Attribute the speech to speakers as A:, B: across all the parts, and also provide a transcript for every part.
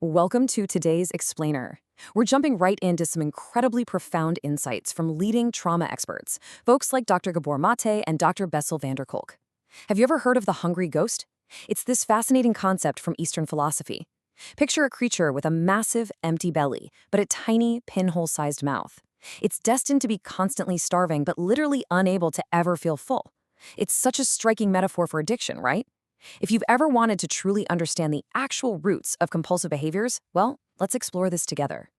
A: Welcome to today's Explainer. We're jumping right into some incredibly profound insights from leading trauma experts, folks like Dr. Gabor Maté and Dr. Bessel van der Kolk. Have you ever heard of the hungry ghost? It's this fascinating concept from Eastern philosophy. Picture a creature with a massive, empty belly, but a tiny, pinhole-sized mouth. It's destined to be constantly starving, but literally unable to ever feel full. It's such a striking metaphor for addiction, right? If you've ever wanted to truly understand the actual roots of compulsive behaviors, well, let's explore this together.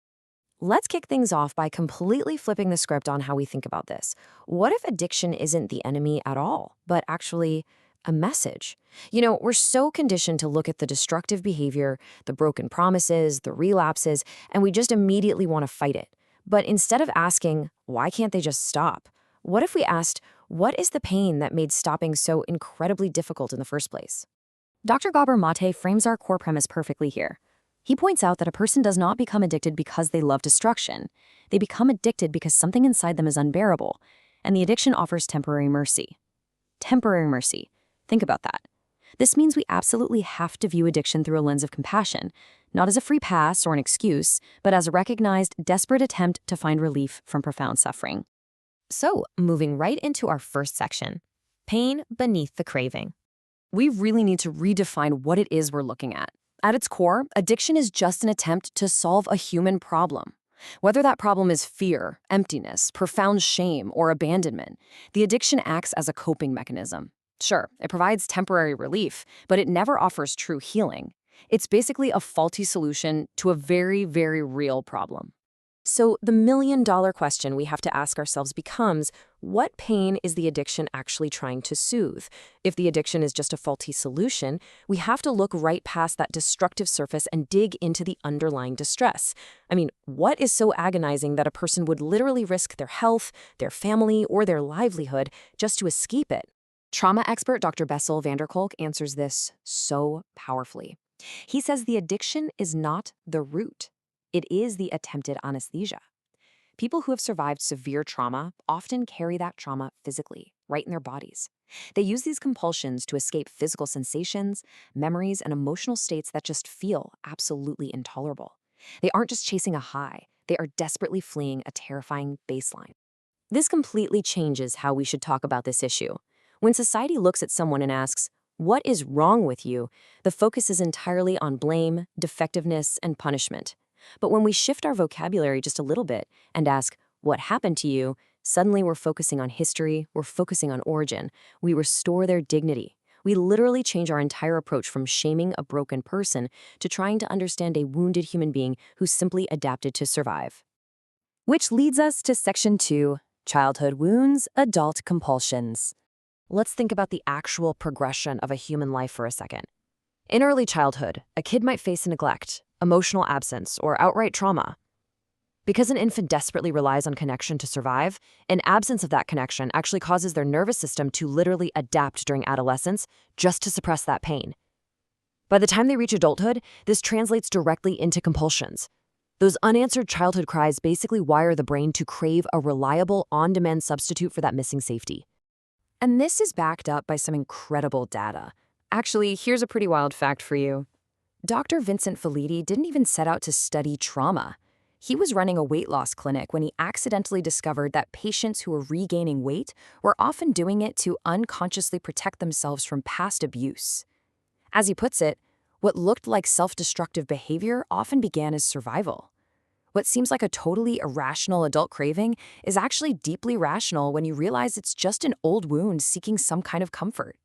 A: Let's kick things off by completely flipping the script on how we think about this. What if addiction isn't the enemy at all, but actually a message? We're so conditioned to look at the destructive behavior, the broken promises, the relapses, and we just immediately want to fight it. But instead of asking, why can't they just stop? What if we asked, what is the pain that made stopping so incredibly difficult in the first place? Dr. Gabor Maté frames our core premise perfectly here. He points out that a person does not become addicted because they love destruction. They become addicted because something inside them is unbearable, and the addiction offers temporary mercy. Temporary mercy. Think about that. This means we absolutely have to view addiction through a lens of compassion, not as a free pass or an excuse, but as a recognized, desperate attempt to find relief from profound suffering. So, moving right into our first section, pain beneath the craving. We really need to redefine what it is we're looking at. At its core, addiction is just an attempt to solve a human problem. Whether that problem is fear, emptiness, profound shame, or abandonment, the addiction acts as a coping mechanism. Sure, it provides temporary relief, but it never offers true healing. It's basically a faulty solution to a very, very real problem. So the million-dollar question we have to ask ourselves becomes, what pain is the addiction actually trying to soothe? If the addiction is just a faulty solution, we have to look right past that destructive surface and dig into the underlying distress. What is so agonizing that a person would literally risk their health, their family, or their livelihood just to escape it? Trauma expert Dr. Bessel van der Kolk answers this so powerfully. He says the addiction is not the root. It is the attempted anesthesia. People who have survived severe trauma often carry that trauma physically, right in their bodies. They use these compulsions to escape physical sensations, memories, and emotional states that just feel absolutely intolerable. They aren't just chasing a high, they are desperately fleeing a terrifying baseline. This completely changes how we should talk about this issue. When society looks at someone and asks, "What is wrong with you?" the focus is entirely on blame, defectiveness, and punishment. But when we shift our vocabulary just a little bit and ask, "What happened to you?" suddenly we're focusing on history, we're focusing on origin. We restore their dignity. We literally change our entire approach from shaming a broken person to trying to understand a wounded human being who simply adapted to survive. Which leads us to Section 2, Childhood Wounds, Adult Compulsions. Let's think about the actual progression of a human life for a second. In early childhood, a kid might face neglect, emotional absence, or outright trauma. Because an infant desperately relies on connection to survive, an absence of that connection actually causes their nervous system to literally adapt during adolescence just to suppress that pain. By the time they reach adulthood, this translates directly into compulsions. Those unanswered childhood cries basically wire the brain to crave a reliable, on-demand substitute for that missing safety. And this is backed up by some incredible data. Actually, here's a pretty wild fact for you. Dr. Vincent Felitti didn't even set out to study trauma. He was running a weight loss clinic when he accidentally discovered that patients who were regaining weight were often doing it to unconsciously protect themselves from past abuse. As he puts it, what looked like self-destructive behavior often began as survival. What seems like a totally irrational adult craving is actually deeply rational when you realize it's just an old wound seeking some kind of comfort.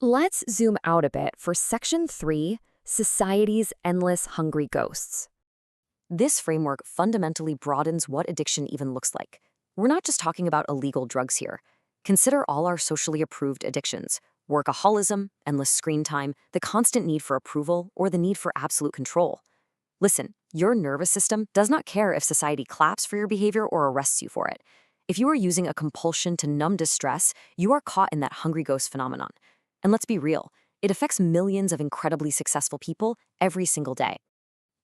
A: Let's zoom out a bit for Section 3, Society's Endless Hungry Ghosts. This framework fundamentally broadens what addiction even looks like. We're not just talking about illegal drugs here. Consider all our socially approved addictions: workaholism, endless screen time, the constant need for approval, or the need for absolute control. Listen, your nervous system does not care if society claps for your behavior or arrests you for it. If you are using a compulsion to numb distress, you are caught in that hungry ghost phenomenon. And let's be real, it affects millions of incredibly successful people every single day.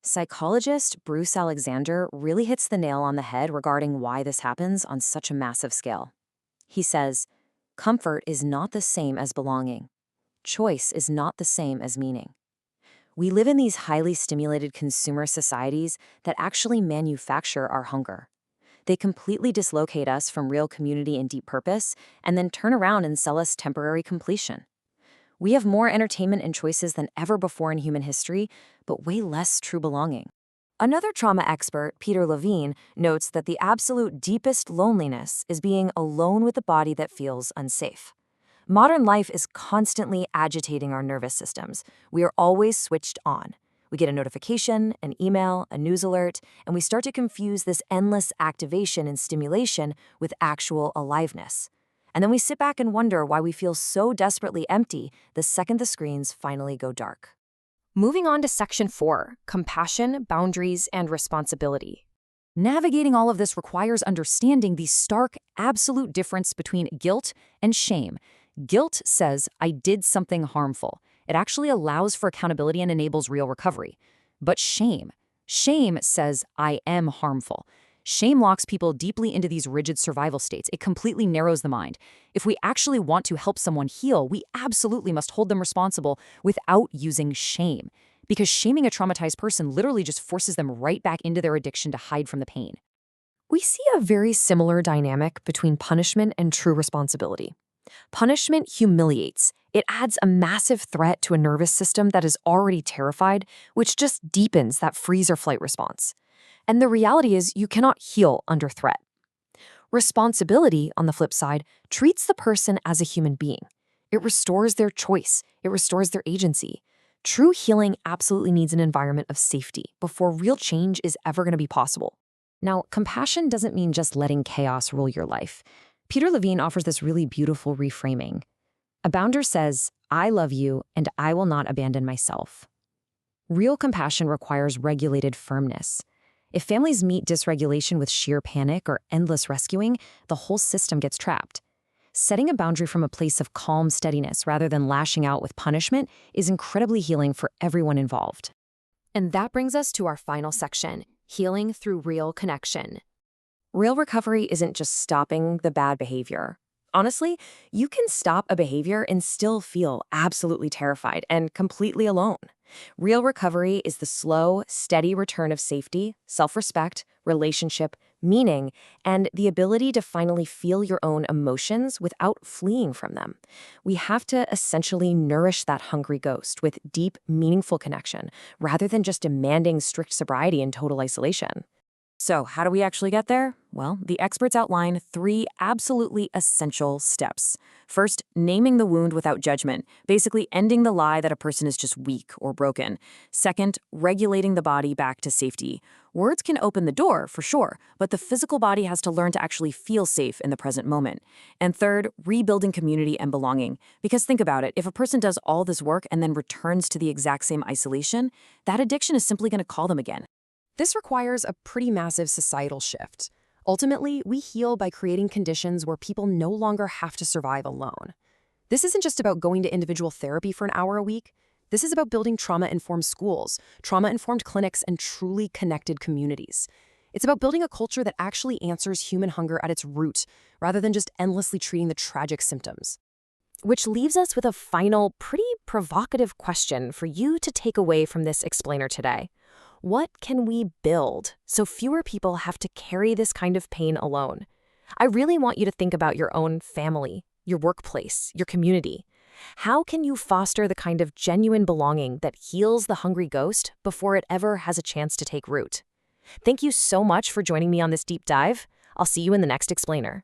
A: Psychologist Bruce Alexander really hits the nail on the head regarding why this happens on such a massive scale. He says, "Comfort is not the same as belonging. Choice is not the same as meaning. We live in these highly stimulated consumer societies that actually manufacture our hunger. They completely dislocate us from real community and deep purpose, and then turn around and sell us temporary completion. We have more entertainment and choices than ever before in human history, but way less true belonging. Another trauma expert, Peter Levine, notes that the absolute deepest loneliness is being alone with a body that feels unsafe. Modern life is constantly agitating our nervous systems. We are always switched on. We get a notification, an email, a news alert, and we start to confuse this endless activation and stimulation with actual aliveness. And then we sit back and wonder why we feel so desperately empty the second the screens finally go dark. Moving on to Section 4, Compassion, Boundaries, and Responsibility. Navigating all of this requires understanding the stark, absolute difference between guilt and shame. Guilt says, I did something harmful. It actually allows for accountability and enables real recovery. But shame says, I am harmful. Shame locks people deeply into these rigid survival states. It completely narrows the mind. If we actually want to help someone heal, we absolutely must hold them responsible without using shame. Because shaming a traumatized person literally just forces them right back into their addiction to hide from the pain. We see a very similar dynamic between punishment and true responsibility. Punishment humiliates. It adds a massive threat to a nervous system that is already terrified, which just deepens that freeze or flight response. And the reality is you cannot heal under threat. Responsibility, on the flip side, treats the person as a human being. It restores their choice. It restores their agency. True healing absolutely needs an environment of safety before real change is ever going to be possible. Now, compassion doesn't mean just letting chaos rule your life. Peter Levine offers this really beautiful reframing. A bounder says, I love you and I will not abandon myself. Real compassion requires regulated firmness. If families meet dysregulation with sheer panic or endless rescuing, the whole system gets trapped. Setting a boundary from a place of calm steadiness rather than lashing out with punishment is incredibly healing for everyone involved. And that brings us to our final section, healing through real connection. Real recovery isn't just stopping the bad behavior. Honestly, you can stop a behavior and still feel absolutely terrified and completely alone. Real recovery is the slow, steady return of safety, self-respect, relationship, meaning, and the ability to finally feel your own emotions without fleeing from them. We have to essentially nourish that hungry ghost with deep, meaningful connection, rather than just demanding strict sobriety and total isolation. So, how do we actually get there? Well, the experts outline 3 absolutely essential steps. First, naming the wound without judgment, basically ending the lie that a person is just weak or broken. Second, regulating the body back to safety. Words can open the door, for sure, but the physical body has to learn to actually feel safe in the present moment. And third, rebuilding community and belonging. Because think about it, if a person does all this work and then returns to the exact same isolation, that addiction is simply going to call them again. This requires a pretty massive societal shift. Ultimately, we heal by creating conditions where people no longer have to survive alone. This isn't just about going to individual therapy for an hour a week. This is about building trauma-informed schools, trauma-informed clinics, and truly connected communities. It's about building a culture that actually answers human hunger at its root, rather than just endlessly treating the tragic symptoms. Which leaves us with a final, pretty provocative question for you to take away from this explainer today. What can we build so fewer people have to carry this kind of pain alone? I really want you to think about your own family, your workplace, your community. How can you foster the kind of genuine belonging that heals the hungry ghost before it ever has a chance to take root? Thank you so much for joining me on this deep dive. I'll see you in the next explainer.